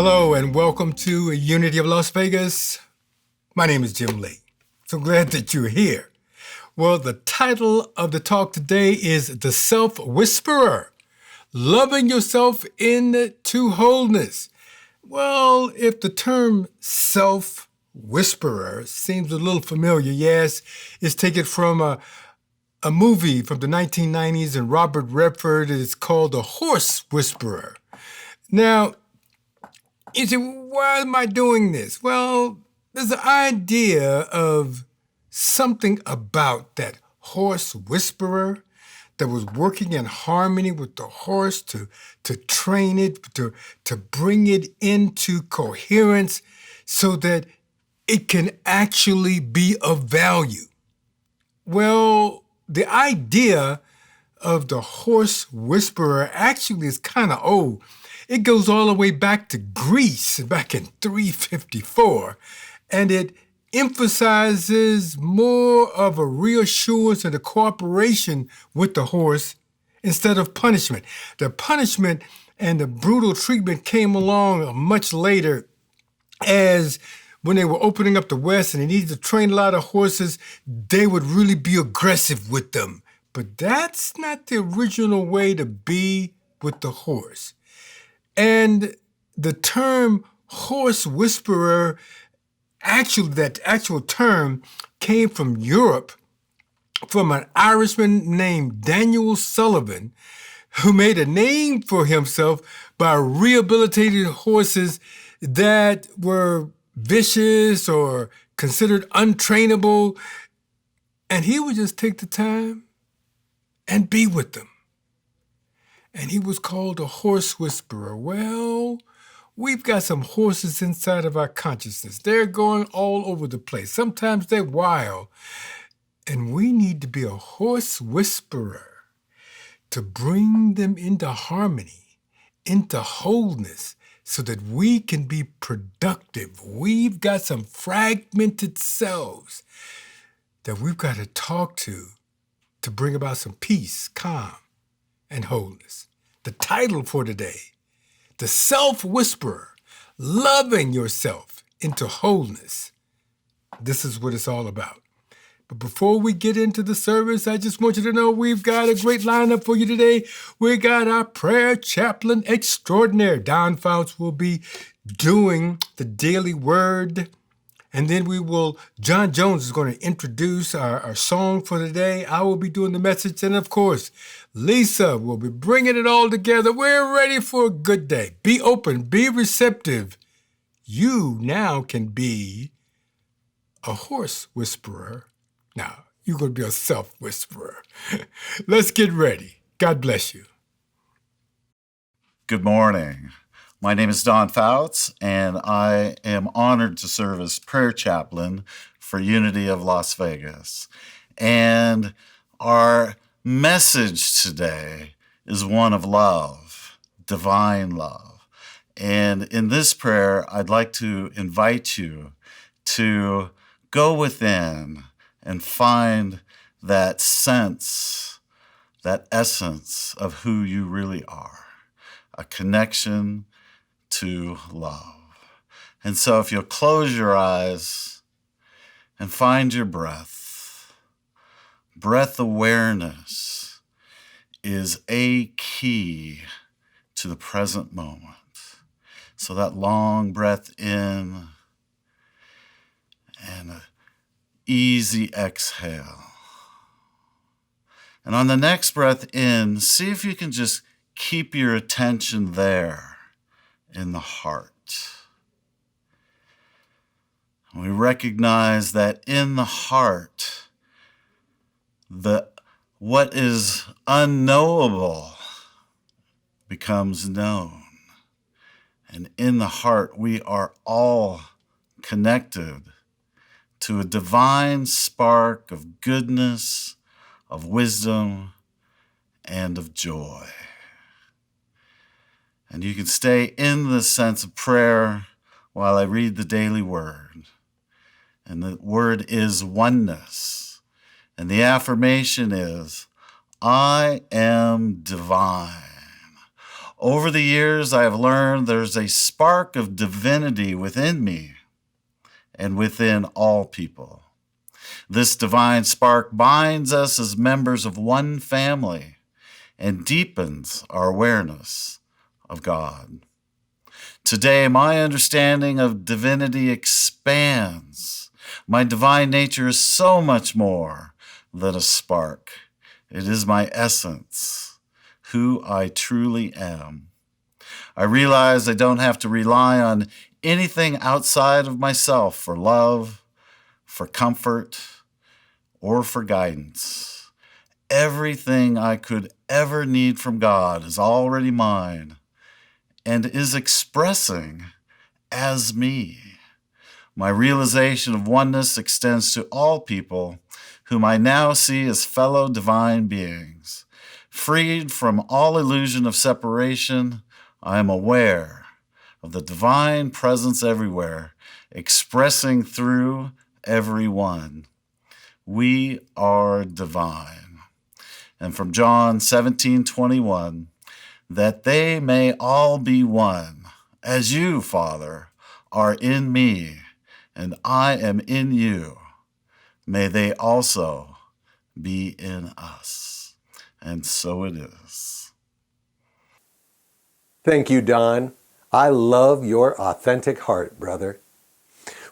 Hello and welcome to Unity of Las Vegas. My name is Jim Lee. So glad that you're here. Well, the title of the talk today is The Self-Whisperer, Loving Yourself into Wholeness. Well, if the term self-whisperer seems a little familiar, yes, it's taken from a movie from the 1990s and Robert Redford. It's called The Horse Whisperer. Now, you say, why am I doing this? Well, there's an idea of something about that horse whisperer that was working in harmony with the horse to train it, to bring it into coherence so that it can actually be of value. Well, the idea of the horse whisperer actually is kind of old. It goes all the way back to Greece, back in 354, and it emphasizes more of a reassurance and a cooperation with the horse instead of punishment. The punishment and the brutal treatment came along much later, as when they were opening up the West and they needed to train a lot of horses, they would really be aggressive with them. But that's not the original way to be with the horse. And the term horse whisperer, that actual term came from Europe, from an Irishman named Daniel Sullivan, who made a name for himself by rehabilitating horses that were vicious or considered untrainable. And he would just take the time and be with them. And he was called a horse whisperer. Well, we've got some horses inside of our consciousness. They're going all over the place. Sometimes they're wild. And we need to be a horse whisperer to bring them into harmony, into wholeness, so that we can be productive. We've got some fragmented selves that we've got to talk to bring about some peace, calm, and wholeness. The title for today, The Self-Whisperer, Loving Yourself into Wholeness. This is what it's all about. But before we get into the service, I just want you to know we've got a great lineup for you today. We got our prayer chaplain extraordinaire. Don Fouts will be doing the daily word. And then John Jones is going to introduce our song for the day. I will be doing the message. And of course, Lisa will be bringing it all together. We're ready for a good day. Be open, be receptive. You now can be a horse whisperer. Now, you're going to be a self-whisperer. Let's get ready. God bless you. Good morning. My name is Don Fouts, and I am honored to serve as prayer chaplain for Unity of Las Vegas. And our message today is one of love, divine love. And in this prayer, I'd like to invite you to go within and find that sense, that essence of who you really are, a connection to love. And so if you'll close your eyes and find your breath awareness is a key to the present moment. So that long breath in and an easy exhale. And on the next breath in, see if you can just keep your attention there in the heart. We recognize that in the heart, what is unknowable becomes known. And in the heart, we are all connected to a divine spark of goodness, of wisdom, and of joy. And you can stay in the sense of prayer while I read the daily word. And the word is oneness. And the affirmation is, I am divine. Over the years, I have learned there's a spark of divinity within me and within all people. This divine spark binds us as members of one family and deepens our awareness of God. Today, my understanding of divinity expands. My divine nature is so much more than a spark. It is my essence, who I truly am. I realize I don't have to rely on anything outside of myself for love, for comfort, or for guidance. Everything I could ever need from God is already mine and is expressing as me. My realization of oneness extends to all people whom I now see as fellow divine beings. Freed from all illusion of separation, I am aware of the divine presence everywhere, expressing through everyone. We are divine. And from John 17:21, that they may all be one, as you, Father, are in me, and I am in you. May they also be in us. And so it is. Thank you, Don. I love your authentic heart, brother.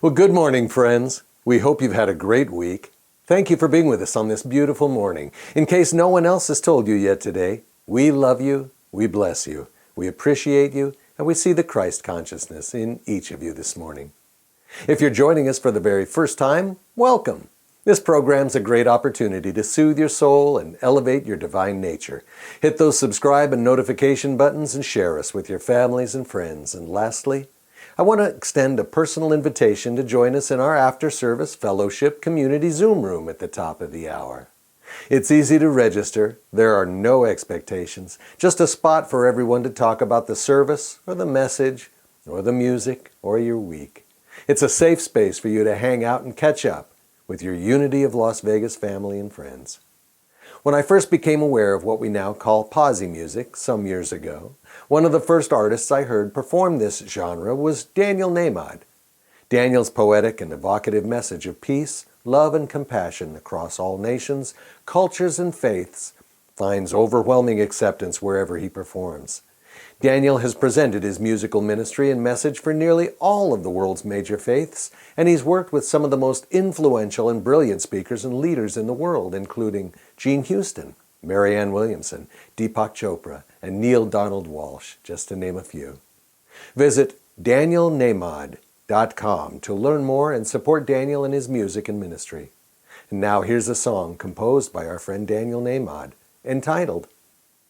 Well, good morning, friends. We hope you've had a great week. Thank you for being with us on this beautiful morning. In case no one else has told you yet today, we love you, we bless you, we appreciate you, and we see the Christ consciousness in each of you this morning. If you're joining us for the very first time, welcome. This program's a great opportunity to soothe your soul and elevate your divine nature. Hit those subscribe and notification buttons and share us with your families and friends. And lastly, I want to extend a personal invitation to join us in our after-service fellowship community Zoom room at the top of the hour. It's easy to register. There are no expectations, just a spot for everyone to talk about the service or the message or the music or your week. It's a safe space for you to hang out and catch up with your Unity of Las Vegas family and friends. When I first became aware of what we now call posi-music some years ago, one of the first artists I heard perform this genre was Daniel Nahmod. Daniel's poetic and evocative message of peace, love, and compassion across all nations, cultures, and faiths finds overwhelming acceptance wherever he performs. Daniel has presented his musical ministry and message for nearly all of the world's major faiths, and he's worked with some of the most influential and brilliant speakers and leaders in the world, including Gene Houston, Marianne Williamson, Deepak Chopra, and Neil Donald Walsh, just to name a few. Visit danielnahmod.com to learn more and support Daniel in his music and ministry. And now here's a song composed by our friend Daniel Nahmod, entitled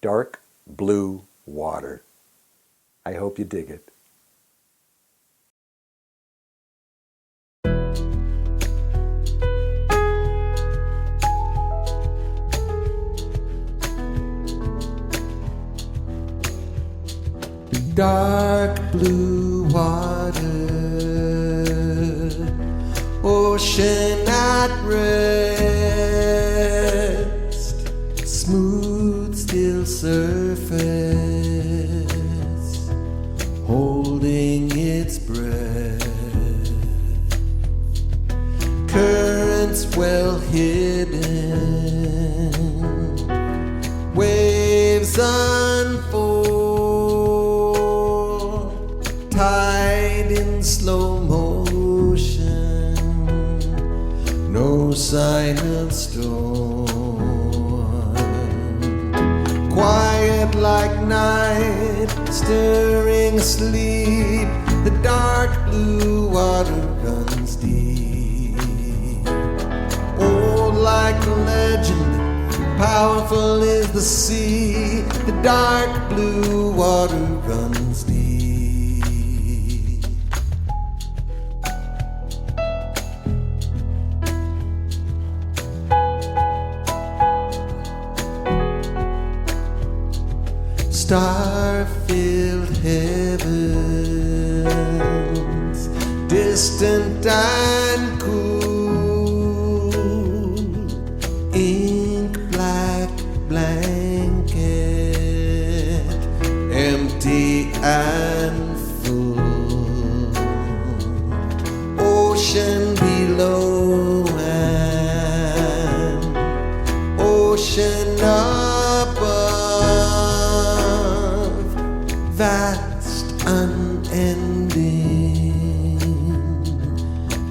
Dark Blue Water. I hope you dig it. Dark blue water, ocean at rest, smooth still surface, holding its breath, currents well hidden, waves unfold, tide in slow motion, no sign of storm, quiet like night, stirring sleep, the dark blue water runs deep. Old like a legend, powerful is the sea, the dark blue water runs deep. Star-filled heavens, distant and cool, ink black blanket, empty and full. Ocean below and ocean above, vast unending,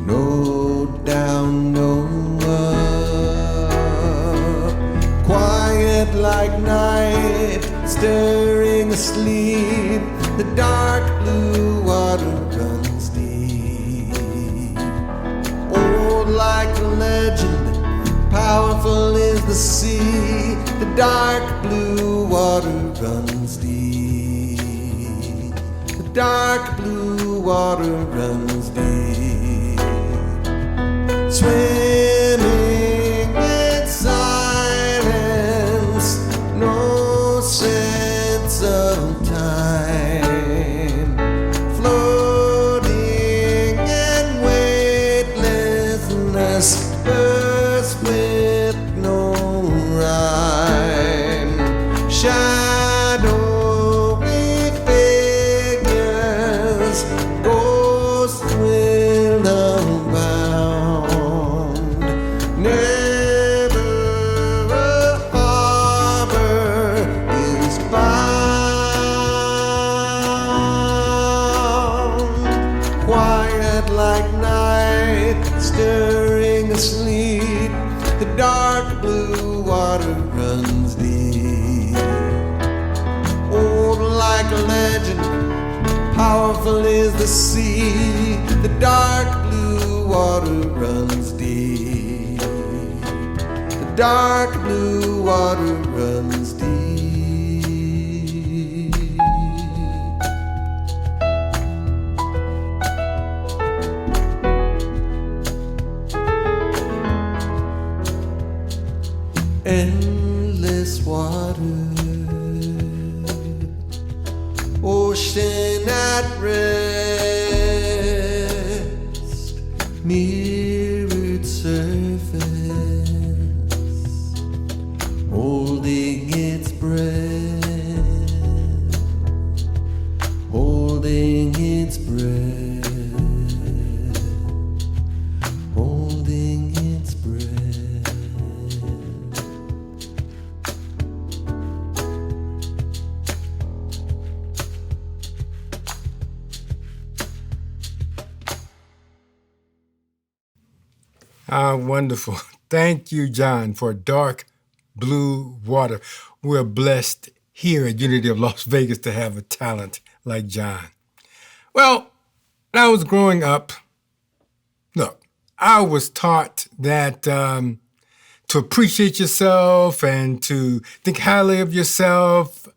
no down, no up, quiet like night, stirring asleep, the dark blue water runs deep. Old like a legend, powerful is the sea, the dark blue water runs deep. The dark blue water runs deep. Swimming in silence, no sense of time, floating in weightlessness, earth with no rhyme, shadowy figures, ghosts will abound, never a harbor is found, quiet like night, stirring asleep, the dark blue water runs deep. Old like a legend, powerful is the sea, the dark blue water runs deep. The dark blue water runs deep. Endless water, ocean at rest, mirrored surface, holding its breath, holding its breath, holding its breath. Ah, wonderful. Thank you, John, for dark blue water. We're blessed here at Unity of Las Vegas to have a talent like John. Well, when I was growing up, look, I was taught that to appreciate yourself and to think highly of yourself,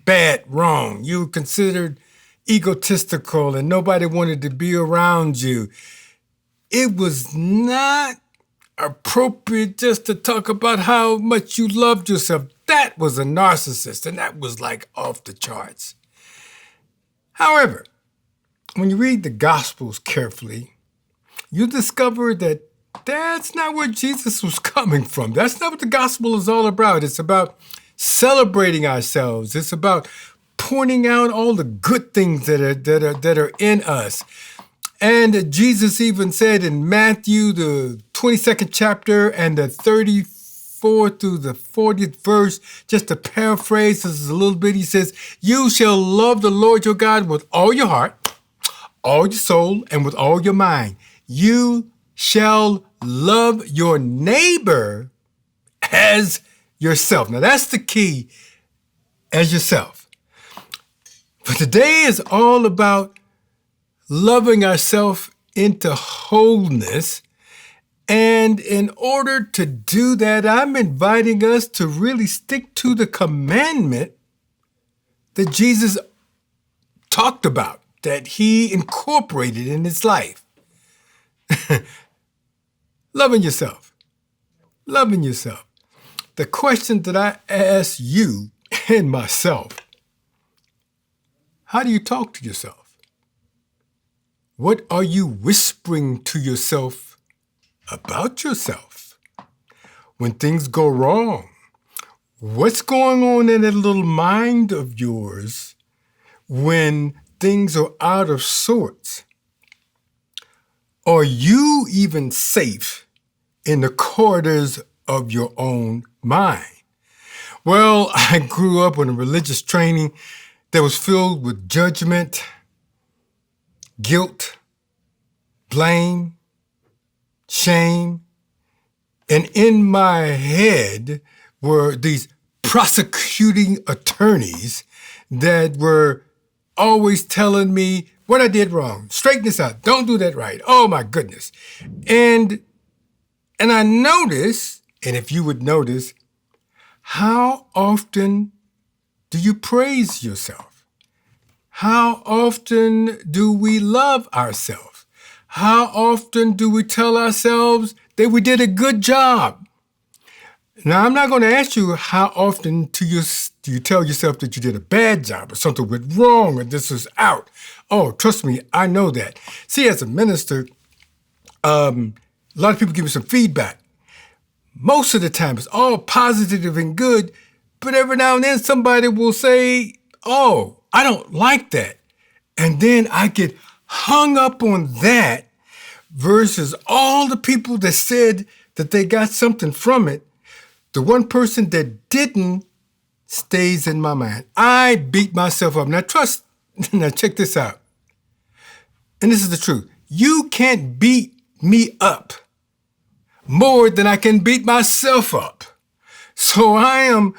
bad, wrong. You were considered egotistical and nobody wanted to be around you. It was not appropriate just to talk about how much you loved yourself. That was a narcissist, and that was like off the charts. However, when you read the Gospels carefully, you discover that that's not where Jesus was coming from. That's not what the gospel is all about. It's about celebrating ourselves. It's about pointing out all the good things that are in us. And Jesus even said in Matthew, the 22nd chapter and the 34th through the 40th verse, just to paraphrase this a little bit, he says, "You shall love the Lord your God with all your heart, all your soul, and with all your mind. You shall love your neighbor as yourself." Now that's the key, as yourself. But today is all about loving ourselves into wholeness. And in order to do that, I'm inviting us to really stick to the commandment that Jesus talked about, that he incorporated in his life. Loving yourself. Loving yourself. The question that I ask you and myself, how do you talk to yourself? What are you whispering to yourself about yourself? When things go wrong, what's going on in that little mind of yours when things are out of sorts? Are you even safe in the corridors of your own mind? Well, I grew up with a religious training that was filled with judgment, guilt, blame, shame, and in my head were these prosecuting attorneys that were always telling me what I did wrong. Straighten this out. Don't do that right. Oh my goodness. And I noticed, and if you would notice, how often do you praise yourself? How often do we love ourselves? How often do we tell ourselves that we did a good job? Now, I'm not going to ask you how often do you tell yourself that you did a bad job or something went wrong or this was out. Oh, trust me, I know that. See, as a minister, a lot of people give me some feedback. Most of the time, it's all positive and good, but every now and then somebody will say, oh, I don't like that. And then I get hung up on that versus all the people that said that they got something from it. The one person that didn't stays in my mind. I beat myself up. Now check this out. And this is the truth. You can't beat me up more than I can beat myself up. So I am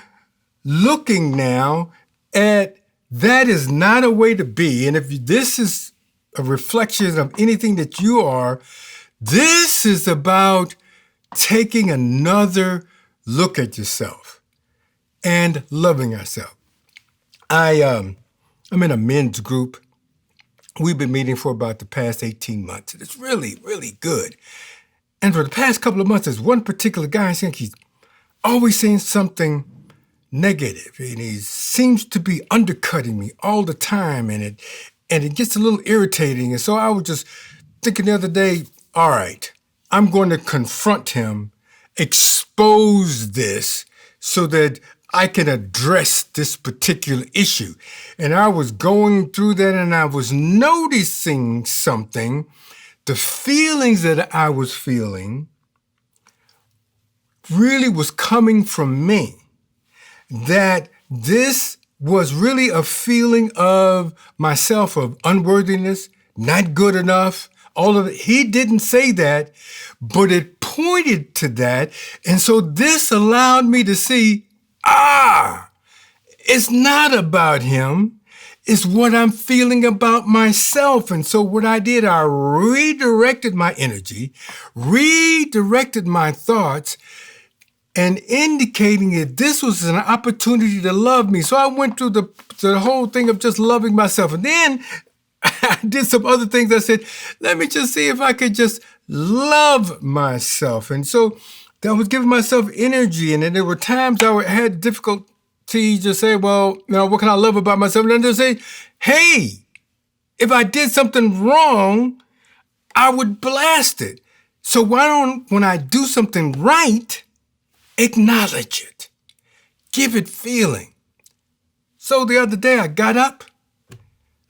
looking now at that is not a way to be. And if this is a reflection of anything that you are, this is about taking another look at yourself and loving yourself. I'm in a men's group. We've been meeting for about the past 18 months. It's really, really good. And for the past couple of months, there's one particular guy, I think he's always saying something negative, and he seems to be undercutting me all the time, and it gets a little irritating. And so I was just thinking the other day, all right, I'm going to confront him, expose this so that I can address this particular issue. And I was going through that and I was noticing something. The feelings that I was feeling really was coming from me. That this was really a feeling of myself, of unworthiness, not good enough, all of it. He didn't say that, but it pointed to that. And so this allowed me to see, it's not about him. It's what I'm feeling about myself. And so what I did, I redirected my energy, redirected my thoughts, and indicating that this was an opportunity to love me. So I went through the whole thing of just loving myself. And then I did some other things. I said, let me just see if I could just love myself. And so I was giving myself energy. And then there were times I had difficulty just say, well, what can I love about myself? And then just say, hey, if I did something wrong, I would blast it. So why don't, when I do something right, acknowledge it. Give it feeling. So the other day I got up,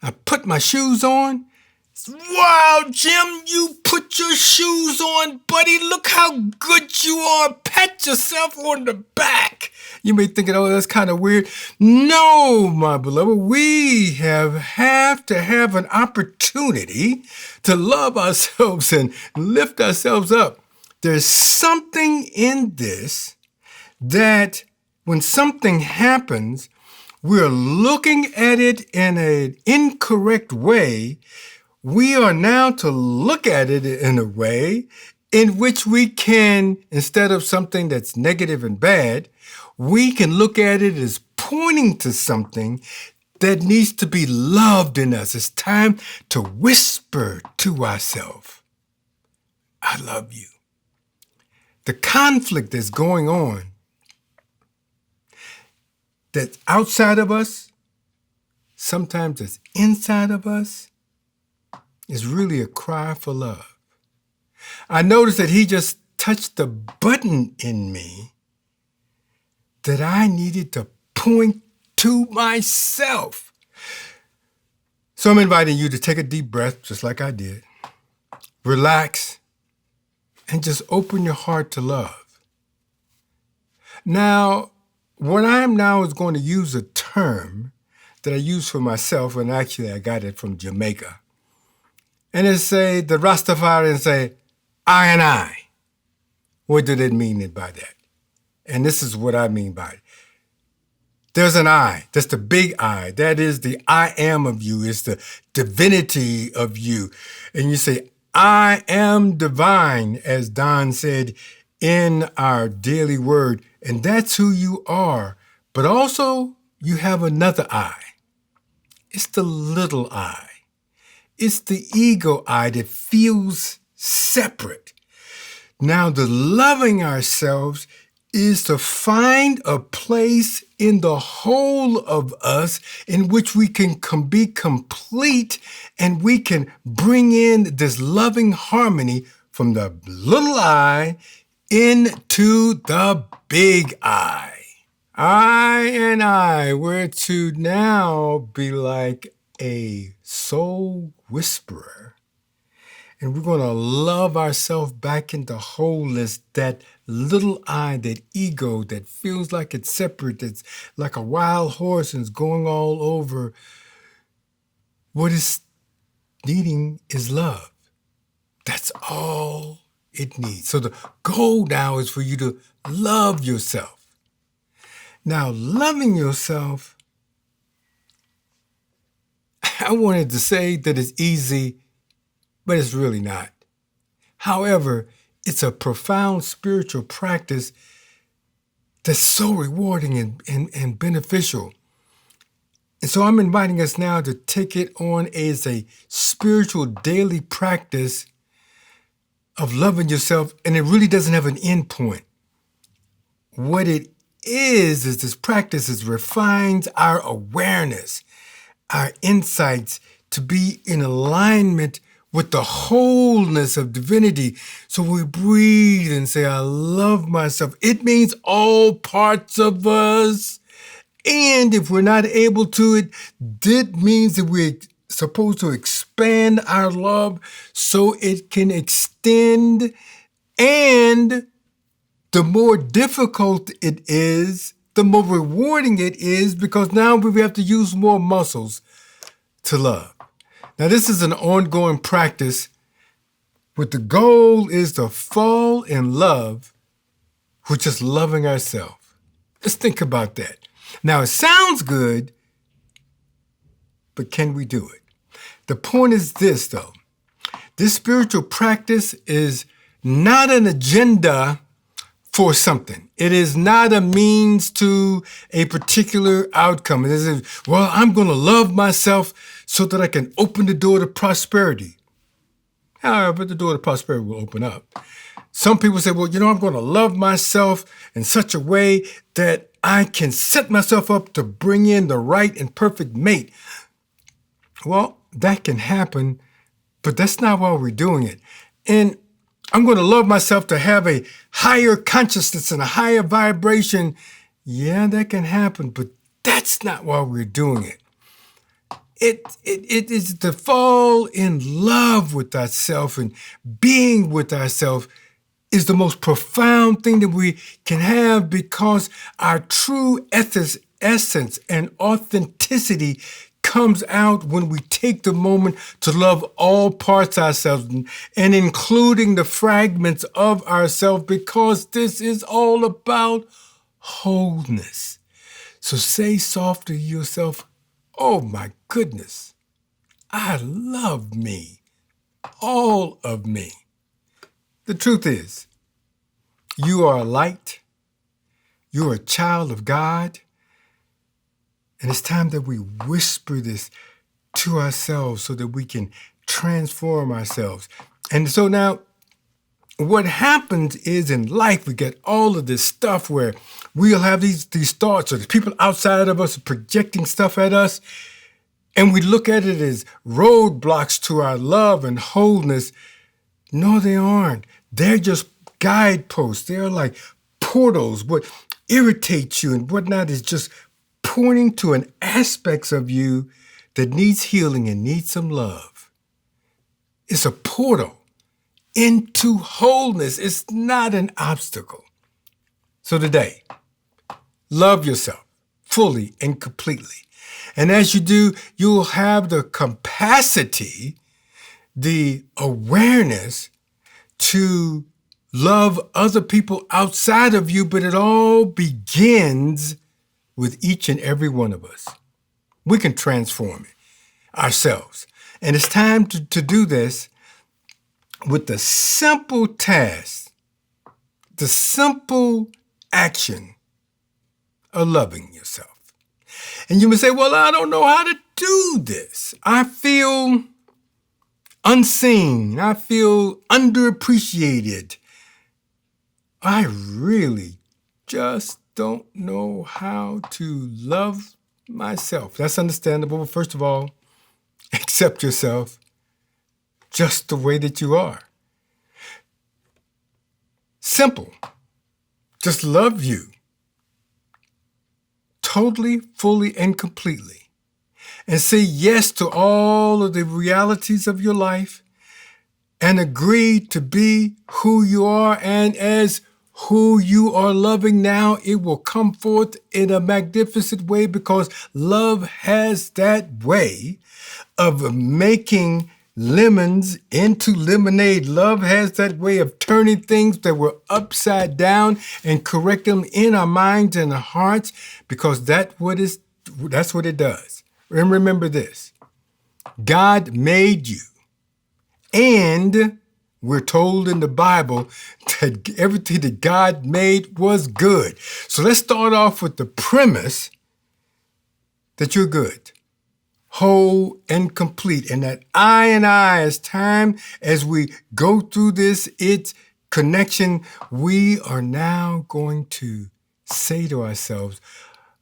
I put my shoes on. Wow, Jim, you put your shoes on, buddy. Look how good you are. Pat yourself on the back. You may think, oh, that's kind of weird. No, my beloved, we have to have an opportunity to love ourselves and lift ourselves up. There's something in this that when something happens, we're looking at it in an incorrect way. We are now to look at it in a way in which we can, instead of something that's negative and bad, we can look at it as pointing to something that needs to be loved in us. It's time to whisper to ourselves, I love you. The conflict that's going on, that's outside of us, sometimes it's inside of us, is really a cry for love. I noticed that he just touched the button in me that I needed to point to myself. So I'm inviting you to take a deep breath, just like I did. Relax, and just open your heart to love. Now, what I am now is going to use a term that I use for myself, and actually I got it from Jamaica. And it say, the Rastafarians say, I and I. What do they mean by that? And this is what I mean by it. There's an I. That's the big I. That is the I am of you. It's the divinity of you. And you say, I am divine, as Don said in our daily word. And that's who you are. But also, you have another I. It's the little I. It's the ego I that feels separate. Now, the loving ourselves is to find a place in the whole of us in which we can be complete and we can bring in this loving harmony from the little I into the big I. I and I, we're to now be like a soul whisperer. And we're going to love ourselves back into wholeness, that little I, that ego that feels like it's separate, that's like a wild horse and is going all over. What it's needing is love. That's all it needs. So the goal now is for you to love yourself. Now, loving yourself, I wanted to say that it's easy, but it's really not. However, it's a profound spiritual practice that's so rewarding and beneficial. And so I'm inviting us now to take it on as a spiritual daily practice of loving yourself, and it really doesn't have an end point. What it is this practice is refines our awareness, our insights to be in alignment with the wholeness of divinity. So we breathe and say, I love myself. It means all parts of us. And if we're not able to, that means that we're supposed to expand our love so it can extend. And the more difficult it is, the more rewarding it is, because now we have to use more muscles to love. Now, this is an ongoing practice, but the goal is to fall in love with just loving ourselves. Let's think about that. Now, it sounds good, but can we do it? The point is this, though. This spiritual practice is not an agenda for something. It is not a means to a particular outcome. It isn't, well, I'm going to love myself so that I can open the door to prosperity. However, the door to prosperity will open up. Some people say, well, I'm going to love myself in such a way that I can set myself up to bring in the right and perfect mate. Well, that can happen, but that's not why we're doing it. And I'm going to love myself to have a higher consciousness and a higher vibration. Yeah, that can happen, but that's not why we're doing it. It is to fall in love with ourselves, and being with ourselves is the most profound thing that we can have, because our true essence and authenticity comes out when we take the moment to love all parts of ourselves, and including the fragments of ourselves, because this is all about wholeness. So say softly to yourself, oh my goodness, I love me, all of me. The truth is, you are a light, you're a child of God, and it's time that we whisper this to ourselves so that we can transform ourselves. And so now, what happens is in life, we get all of this stuff where we'll have these thoughts, or the people outside of us are projecting stuff at us, and we look at it as roadblocks to our love and wholeness. No, they aren't. They're just guideposts. They're like portals. What irritates you and whatnot is just pointing to an aspects of you that needs healing and needs some love. It's a portal into wholeness. It's not an obstacle. So today, love yourself fully and completely. And as you do, you'll have the capacity, the awareness to love other people outside of you, but it all begins with each and every one of us. We can transform it ourselves. And it's time to do this with the simple task, the simple action of loving yourself. And you may say, well, I don't know how to do this. I feel unseen. I feel underappreciated. I really just don't know how to love myself. That's understandable. But first of all, accept yourself just the way that you are. Simple. Just love you. Totally, fully, and completely. And say yes to all of the realities of your life and agree to be who you are. And as who you are loving now, it will come forth in a magnificent way, because love has that way of making lemons into lemonade. Love has that way of turning things that were upside down and correct them in our minds and our hearts, because that's what it does. And remember this: God made you, and we're told in the Bible that everything that God made was good. So let's start off with the premise that you're good, whole and complete, and that as time as we go through this, its connection, we are now going to say to ourselves,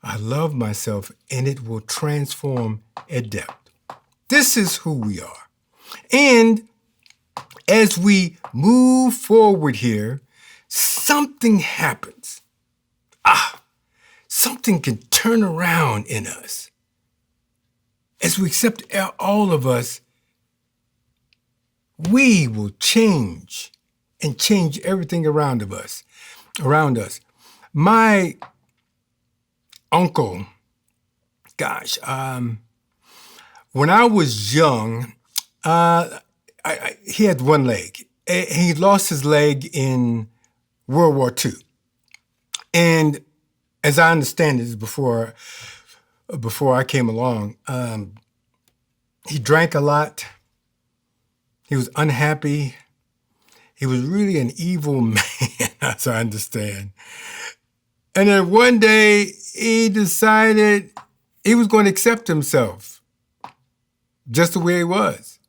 I love myself, and it will transform at depth. This is who we are. And as we move forward here, something happens. Something can turn around in us. As we accept all of us, we will change and change everything around us. My uncle, when I was young, he had one leg. He lost his leg in World War II. And as I understand it, before I came along, he drank a lot. He was unhappy. He was really an evil man, as I understand. And then one day, he decided he was going to accept himself just the way he was.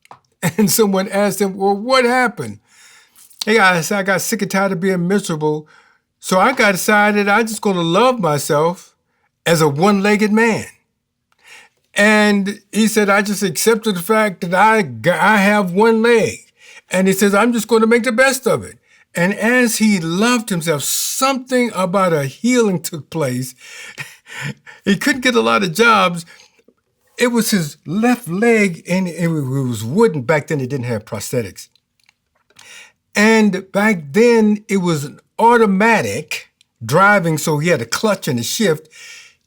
And someone asked him, well, what happened? Hey, I got sick and tired of being miserable, so I got decided I'm just going to love myself as a one-legged man. And he said, I just accepted the fact that I have one leg. And he says, I'm just going to make the best of it. And as he loved himself, something about a healing took place. He couldn't get a lot of jobs. It was his left leg, and it was wooden. Back then, it didn't have prosthetics. And back then, it was an automatic driving, so he had a clutch and a shift.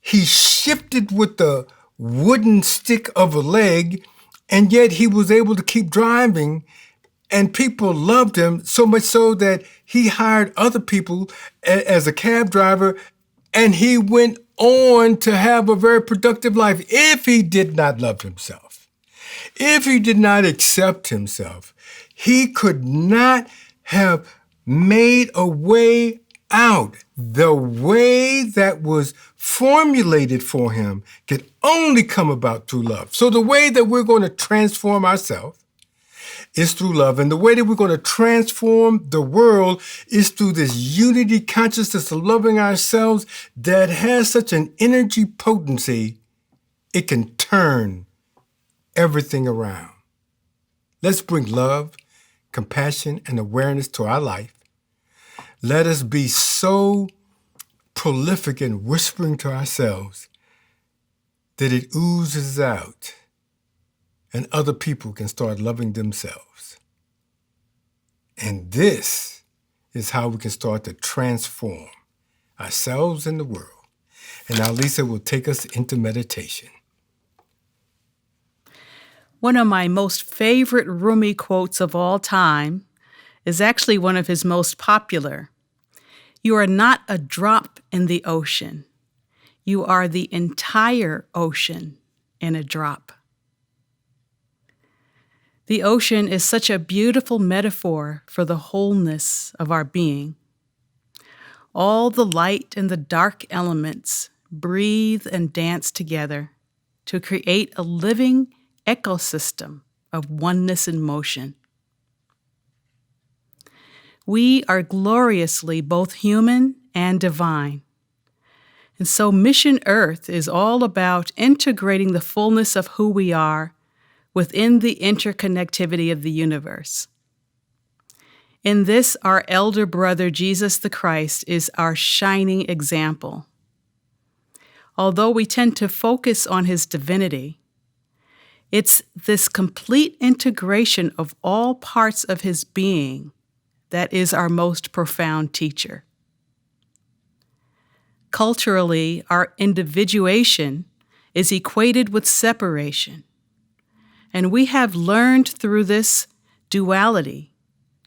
He shifted with the wooden stick of a leg, and yet he was able to keep driving, and people loved him so much so that he hired other people as a cab driver, and he went on to have a very productive life. If he did not love himself, if he did not accept himself, he could not have made a way out. The way that was formulated for him could only come about through love. So the way that we're going to transform ourselves is through love. And the way that we're going to transform the world is through this unity consciousness of loving ourselves that has such an energy potency, it can turn everything around. Let's bring love, compassion, and awareness to our life. Let us be so prolific in whispering to ourselves that it oozes out and other people can start loving themselves. And this is how we can start to transform ourselves and the world. And now Lisa will take us into meditation. One of my most favorite Rumi quotes of all time is actually one of his most popular. You are not a drop in the ocean. You are the entire ocean in a drop. The ocean is such a beautiful metaphor for the wholeness of our being. All the light and the dark elements breathe and dance together to create a living ecosystem of oneness in motion. We are gloriously both human and divine. And so Mission Earth is all about integrating the fullness of who we are within the interconnectivity of the universe. In this, our elder brother, Jesus the Christ, is our shining example. Although we tend to focus on his divinity, it's this complete integration of all parts of his being that is our most profound teacher. Culturally, our individuation is equated with separation, and we have learned through this duality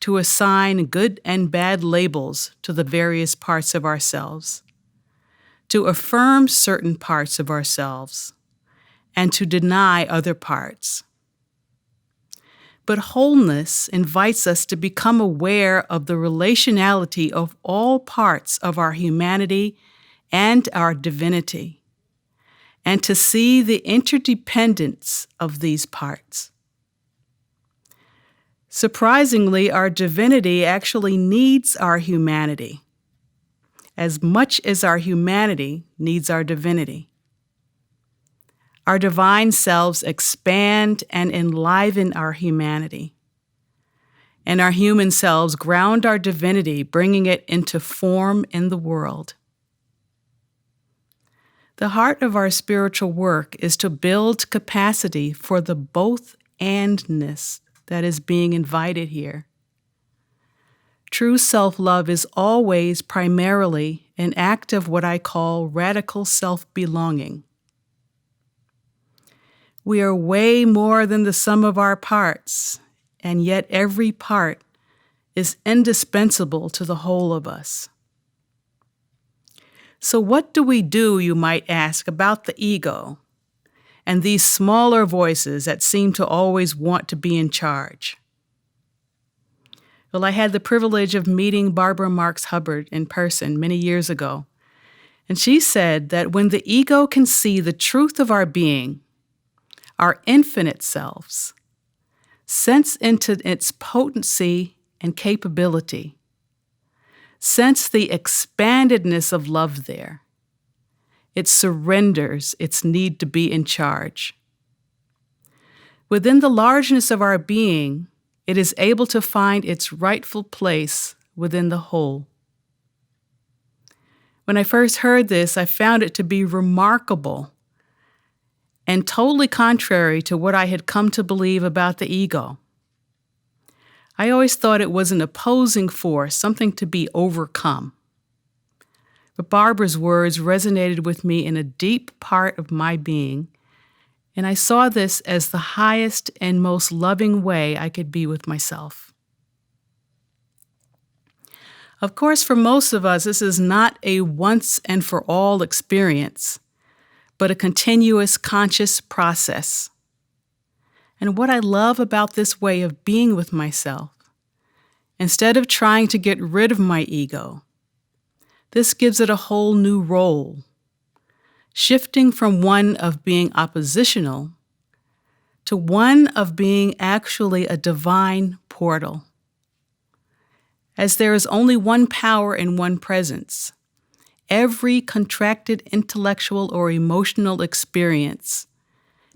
to assign good and bad labels to the various parts of ourselves, to affirm certain parts of ourselves, and to deny other parts. But wholeness invites us to become aware of the relationality of all parts of our humanity and our divinity, and to see the interdependence of these parts. Surprisingly, our divinity actually needs our humanity as much as our humanity needs our divinity. Our divine selves expand and enliven our humanity, and our human selves ground our divinity, bringing it into form in the world. The heart of our spiritual work is to build capacity for the both-andness that is being invited here. True self-love is always primarily an act of what I call radical self-belonging. We are way more than the sum of our parts, and yet every part is indispensable to the whole of us. So what do we do, you might ask, about the ego and these smaller voices that seem to always want to be in charge? Well, I had the privilege of meeting Barbara Marx Hubbard in person many years ago, and she said that when the ego can see the truth of our being, our infinite selves, sense into its potency and capability, sense the expandedness of love there, it surrenders its need to be in charge. Within the largeness of our being, it is able to find its rightful place within the whole. When I first heard this, I found it to be remarkable and totally contrary to what I had come to believe about the ego. I always thought it was an opposing force, something to be overcome. But Barbara's words resonated with me in a deep part of my being, and I saw this as the highest and most loving way I could be with myself. Of course, for most of us, this is not a once and for all experience, but a continuous conscious process. And what I love about this way of being with myself, instead of trying to get rid of my ego, this gives it a whole new role, shifting from one of being oppositional to one of being actually a divine portal. As there is only one power and one presence, every contracted intellectual or emotional experience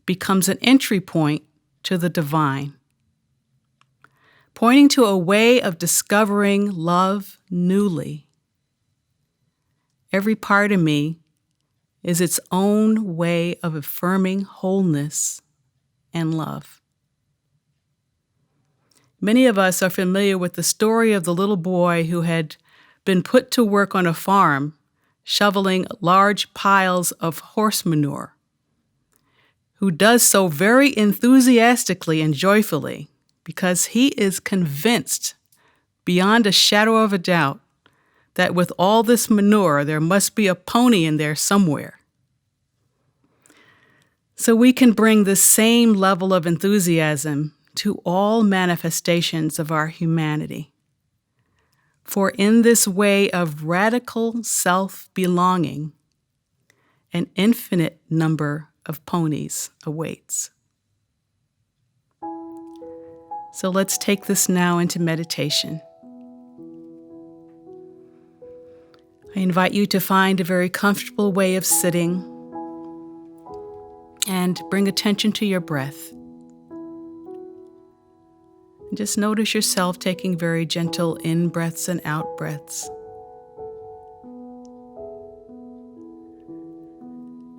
becomes an entry point to the divine, pointing to a way of discovering love newly. Every part of me is its own way of affirming wholeness and love. Many of us are familiar with the story of the little boy who had been put to work on a farm, shoveling large piles of horse manure, who does so very enthusiastically and joyfully because he is convinced, beyond a shadow of a doubt, that with all this manure, there must be a pony in there somewhere. So we can bring the same level of enthusiasm to all manifestations of our humanity. For in this way of radical self-belonging, an infinite number of ponies awaits. So let's take this now into meditation. I invite you to find a very comfortable way of sitting and bring attention to your breath. And just notice yourself taking very gentle in-breaths and out-breaths.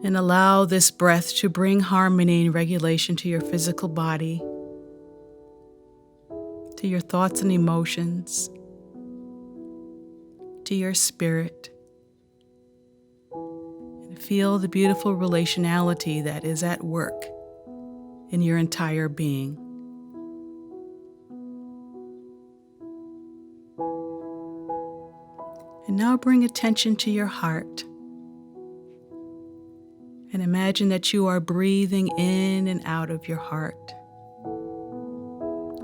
And allow this breath to bring harmony and regulation to your physical body, to your thoughts and emotions, to your spirit. And feel the beautiful relationality that is at work in your entire being. And now bring attention to your heart. And imagine that you are breathing in and out of your heart,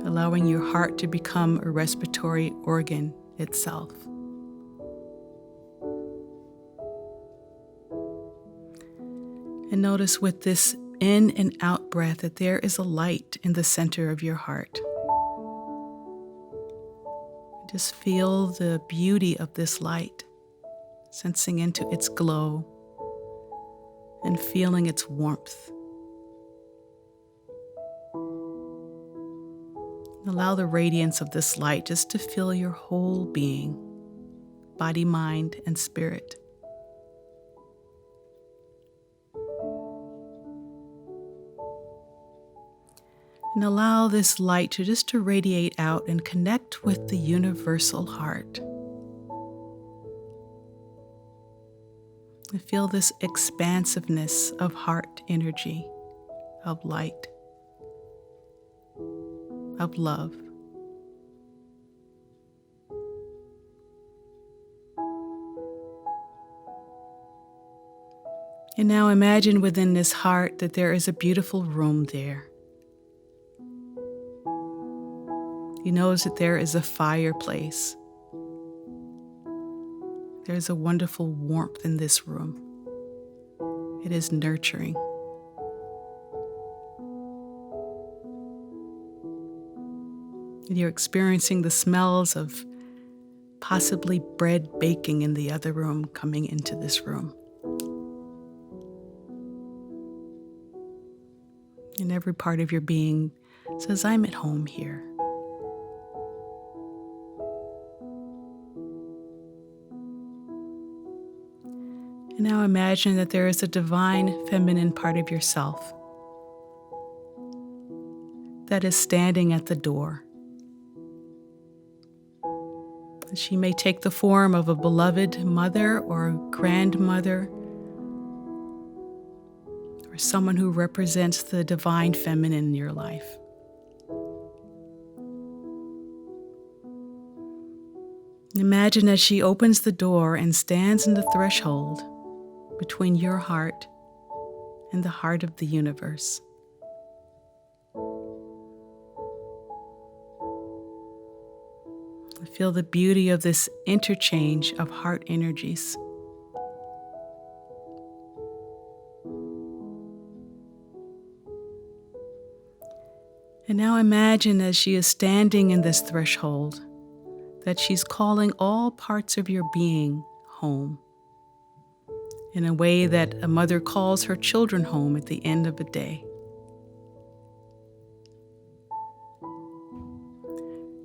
allowing your heart to become a respiratory organ itself. And notice with this in and out breath that there is a light in the center of your heart. Just feel the beauty of this light, sensing into its glow and feeling its warmth. Allow the radiance of this light just to fill your whole being, body, mind, and spirit. And allow this light to radiate out and connect with the universal heart. And feel this expansiveness of heart energy, of light, of love. And now imagine within this heart that there is a beautiful room there. You notice that there is a fireplace. There's a wonderful warmth in this room. It is nurturing. And you're experiencing the smells of possibly bread baking in the other room coming into this room. And every part of your being says, I'm at home here. And now imagine that there is a divine feminine part of yourself that is standing at the door. She may take the form of a beloved mother or grandmother or someone who represents the divine feminine in your life. Imagine as she opens the door and stands in the threshold between your heart and the heart of the universe. Feel the beauty of this interchange of heart energies. And now imagine as she is standing in this threshold that she's calling all parts of your being home in a way that a mother calls her children home at the end of a day.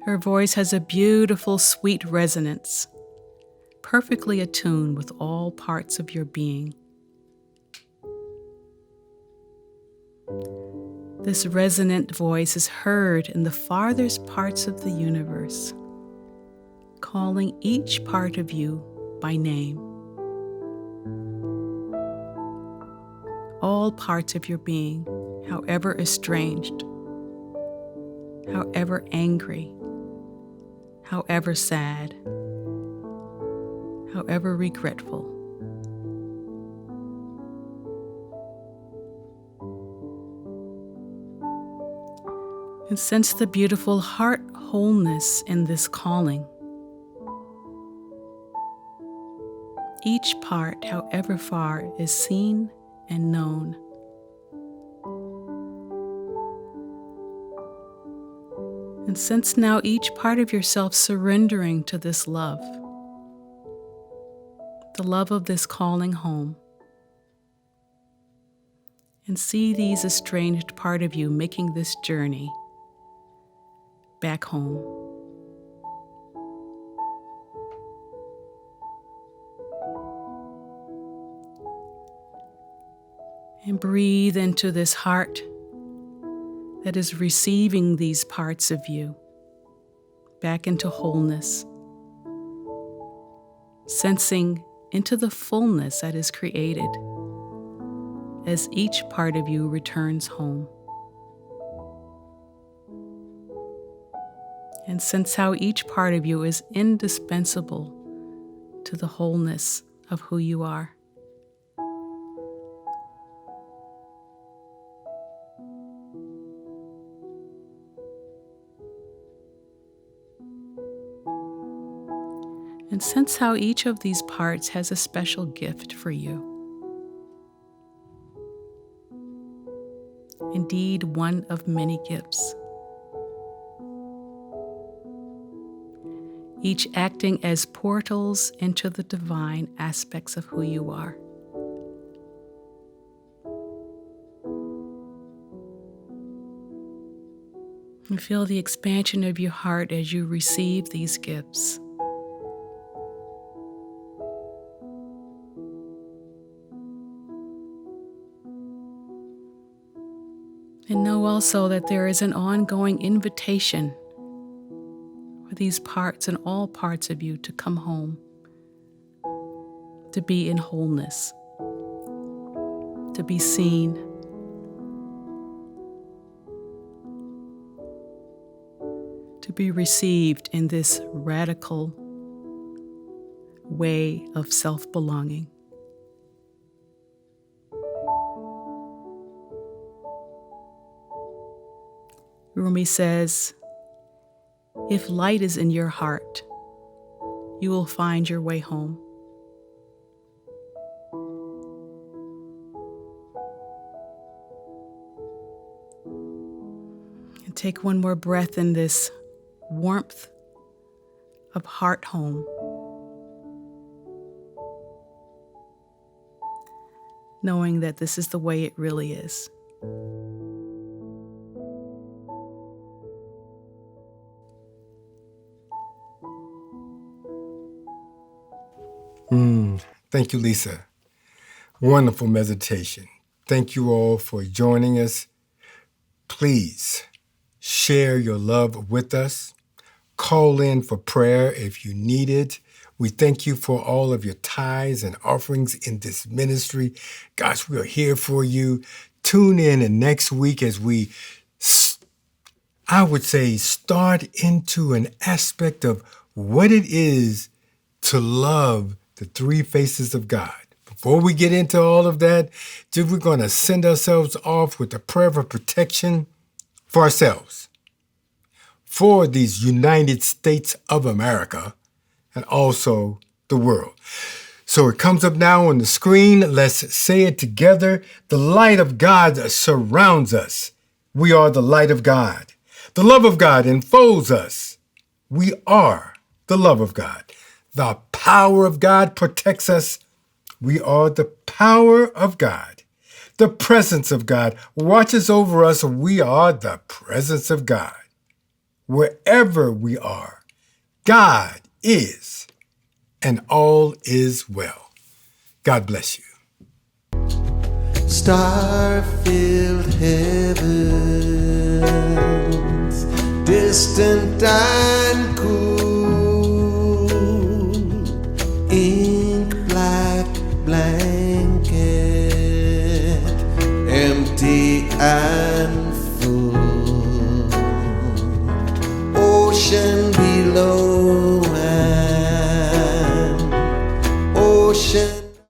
Her voice has a beautiful, sweet resonance, perfectly attuned with all parts of your being. This resonant voice is heard in the farthest parts of the universe, calling each part of you by name. All parts of your being, however estranged, however angry, however sad, however regretful. And sense the beautiful heart wholeness in this calling. Each part, however far, is seen and known. And sense now each part of yourself surrendering to this love, the love of this calling home. And see these estranged part of you making this journey back home. And breathe into this heart that is receiving these parts of you back into wholeness, sensing into the fullness that is created as each part of you returns home. And sense how each part of you is indispensable to the wholeness of who you are. And sense how each of these parts has a special gift for you. Indeed, one of many gifts. Each acting as portals into the divine aspects of who you are. And feel the expansion of your heart as you receive these gifts. And know also that there is an ongoing invitation for these parts and all parts of you to come home, to be in wholeness, to be seen, to be received in this radical way of self-belonging. Rumi says, if light is in your heart, you will find your way home. And take one more breath in this warmth of heart home. Knowing that this is the way it really is. Thank you, Lisa. Wonderful meditation. Thank you all for joining us. Please share your love with us. Call in for prayer if you need it. We thank you for all of your tithes and offerings in this ministry. Gosh, we are here for you. Tune in and next week as we, I would say, start into an aspect of what it is to love the three faces of God. Before we get into all of that, we're going to send ourselves off with a prayer of protection for ourselves, for these United States of America, and also the world. So it comes up now on the screen. Let's say it together. The light of God surrounds us. We are the light of God. The love of God enfolds us. We are the love of God. The power of God protects us. We are the power of God. The presence of God watches over us. We are the presence of God. Wherever we are, God is, and all is well. God bless you. star-filled heavens, distant and cool, ink-black blanket, empty and full, ocean